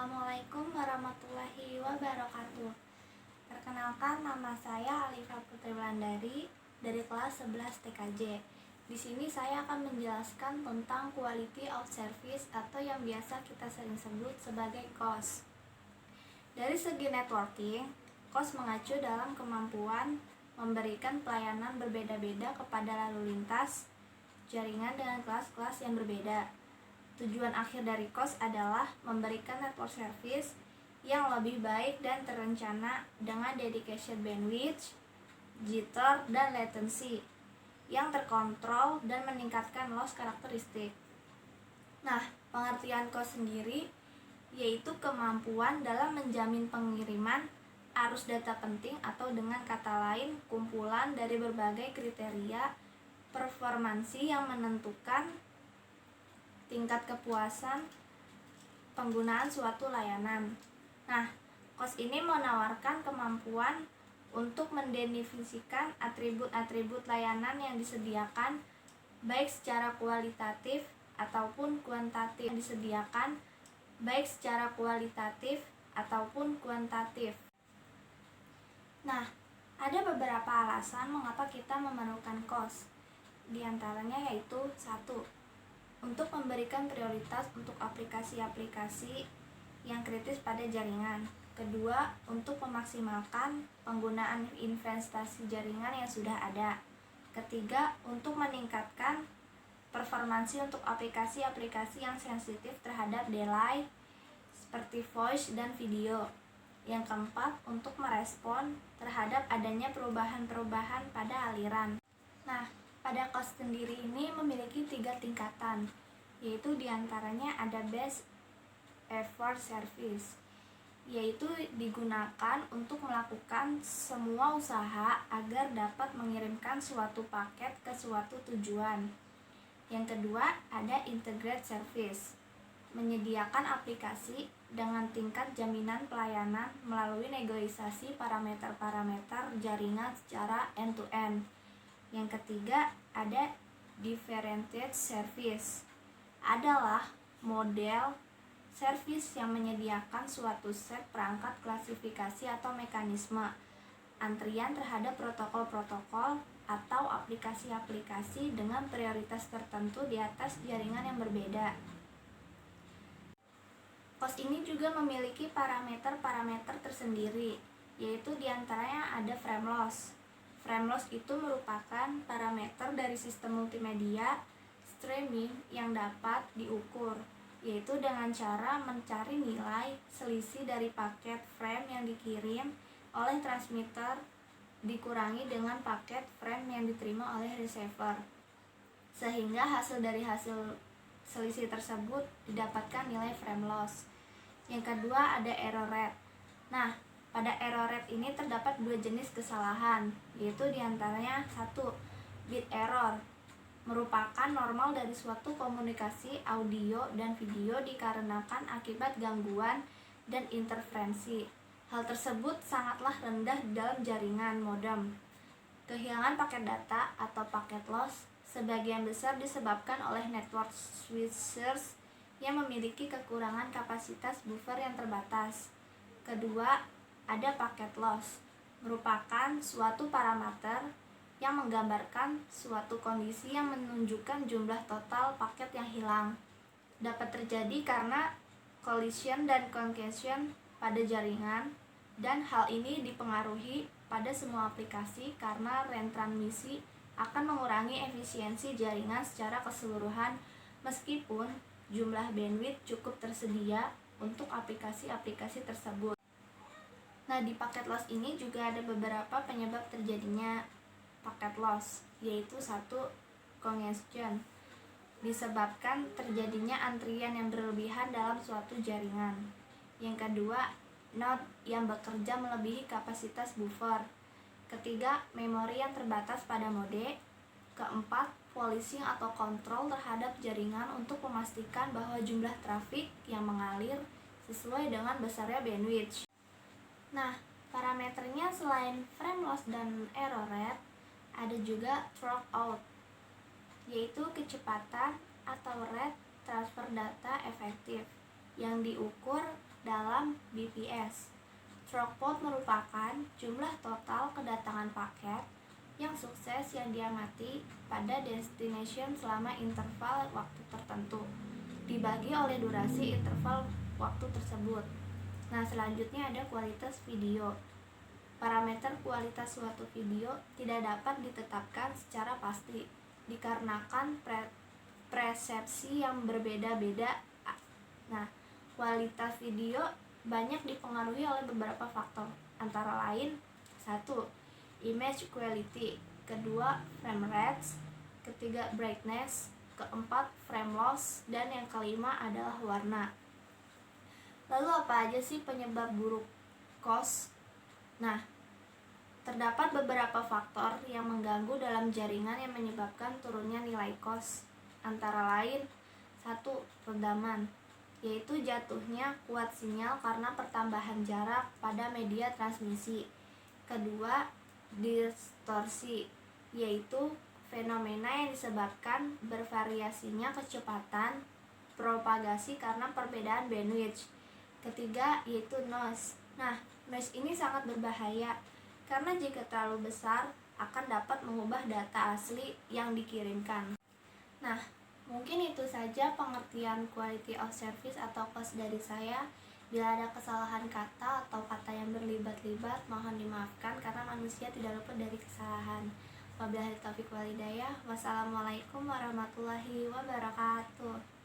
Assalamualaikum warahmatullahi wabarakatuh. Perkenalkan, nama saya Alifa Putri Wulandari dari kelas 11 TKJ. Di sini saya akan menjelaskan tentang quality of service atau yang biasa kita sering sebut sebagai cost. Dari segi networking, cost mengacu dalam kemampuan memberikan pelayanan berbeda-beda kepada lalu lintas jaringan dengan kelas-kelas yang berbeda. Tujuan akhir dari cost adalah memberikan network service yang lebih baik dan terencana dengan dedication bandwidth, jitter, dan latency yang terkontrol dan meningkatkan loss karakteristik. Nah, pengertian cost sendiri yaitu kemampuan dalam menjamin pengiriman arus data penting atau dengan kata lain kumpulan dari berbagai kriteria performansi yang menentukan tingkat kepuasan penggunaan suatu layanan. Nah, cost ini menawarkan kemampuan untuk mendefinisikan atribut-atribut layanan yang disediakan baik secara kualitatif ataupun kuantitatif Nah, ada beberapa alasan mengapa kita memerlukan cost. Di antaranya yaitu 1. Untuk memberikan prioritas untuk aplikasi-aplikasi yang kritis pada jaringan. Kedua, untuk memaksimalkan penggunaan investasi jaringan yang sudah ada. Ketiga, untuk meningkatkan performansi untuk aplikasi-aplikasi yang sensitif terhadap delay seperti voice dan video. Yang keempat, untuk merespon terhadap adanya perubahan-perubahan pada aliran. Nah, pada cost sendiri ini memiliki 3 tingkatan, yaitu diantaranya ada best effort service, yaitu digunakan untuk melakukan semua usaha agar dapat mengirimkan suatu paket ke suatu tujuan. Yang kedua ada integrated service, menyediakan aplikasi dengan tingkat jaminan pelayanan melalui negosiasi parameter-parameter jaringan secara end-to-end. Yang ketiga ada differentiated service, adalah model service yang menyediakan suatu set perangkat klasifikasi atau mekanisme antrian terhadap protokol-protokol atau aplikasi-aplikasi dengan prioritas tertentu di atas jaringan yang berbeda. Cost ini juga memiliki parameter-parameter tersendiri, yaitu diantaranya ada frame loss. Frame loss itu merupakan parameter dari sistem multimedia streaming yang dapat diukur, yaitu dengan cara mencari nilai selisih dari paket frame yang dikirim oleh transmitter dikurangi dengan paket frame yang diterima oleh receiver, sehingga hasil selisih tersebut didapatkan nilai frame loss. Yang kedua ada error rate. Nah, pada error rate ini terdapat 2 jenis kesalahan, yaitu diantaranya 1. Bit error, merupakan normal dari suatu komunikasi audio dan video dikarenakan akibat gangguan dan interferensi. Hal tersebut sangatlah rendah di dalam jaringan modem. Kehilangan paket data atau paket loss sebagian besar disebabkan oleh network switchers yang memiliki kekurangan kapasitas buffer yang terbatas. Kedua, ada paket loss, merupakan suatu parameter yang menggambarkan suatu kondisi yang menunjukkan jumlah total paket yang hilang. Dapat terjadi karena collision dan congestion pada jaringan, dan hal ini dipengaruhi pada semua aplikasi karena retransmisi akan mengurangi efisiensi jaringan secara keseluruhan meskipun jumlah bandwidth cukup tersedia untuk aplikasi-aplikasi tersebut. Nah, di paket loss ini juga ada beberapa penyebab terjadinya paket loss, yaitu 1. Congestion, disebabkan terjadinya antrian yang berlebihan dalam suatu jaringan. Yang kedua, node yang bekerja melebihi kapasitas buffer. Ketiga, memori yang terbatas pada mode. Keempat, policing atau kontrol terhadap jaringan untuk memastikan bahwa jumlah trafik yang mengalir sesuai dengan besarnya bandwidth. Nah, parameternya selain frame loss dan error rate, ada juga throughput, yaitu kecepatan atau rate transfer data efektif yang diukur dalam BPS. Throughput merupakan jumlah total kedatangan paket yang sukses yang diamati pada destination selama interval waktu tertentu, dibagi oleh durasi interval waktu tersebut. Nah, selanjutnya ada kualitas video. Parameter kualitas suatu video tidak dapat ditetapkan secara pasti dikarenakan persepsi yang berbeda-beda. Nah, kualitas video banyak dipengaruhi oleh beberapa faktor, antara lain: 1. Image quality, kedua frame rates, ketiga brightness, keempat frame loss, dan yang kelima adalah warna. Lalu apa aja sih penyebab buruk COS? Nah, terdapat beberapa faktor yang mengganggu dalam jaringan yang menyebabkan turunnya nilai COS, antara lain: 1. Redaman, yaitu jatuhnya kuat sinyal karena pertambahan jarak pada media transmisi. Kedua, distorsi, yaitu fenomena yang disebabkan bervariasinya kecepatan propagasi karena perbedaan bandwidth. Ketiga, yaitu noise. Nah, noise ini sangat berbahaya karena jika terlalu besar akan dapat mengubah data asli yang dikirimkan. Nah, mungkin itu saja pengertian quality of service atau COS dari saya. Bila ada kesalahan kata atau kata yang berlibat-libat, mohon dimaafkan karena manusia tidak luput dari kesalahan. Wabillahi taufiq wal hidayah. Wassalamualaikum warahmatullahi wabarakatuh.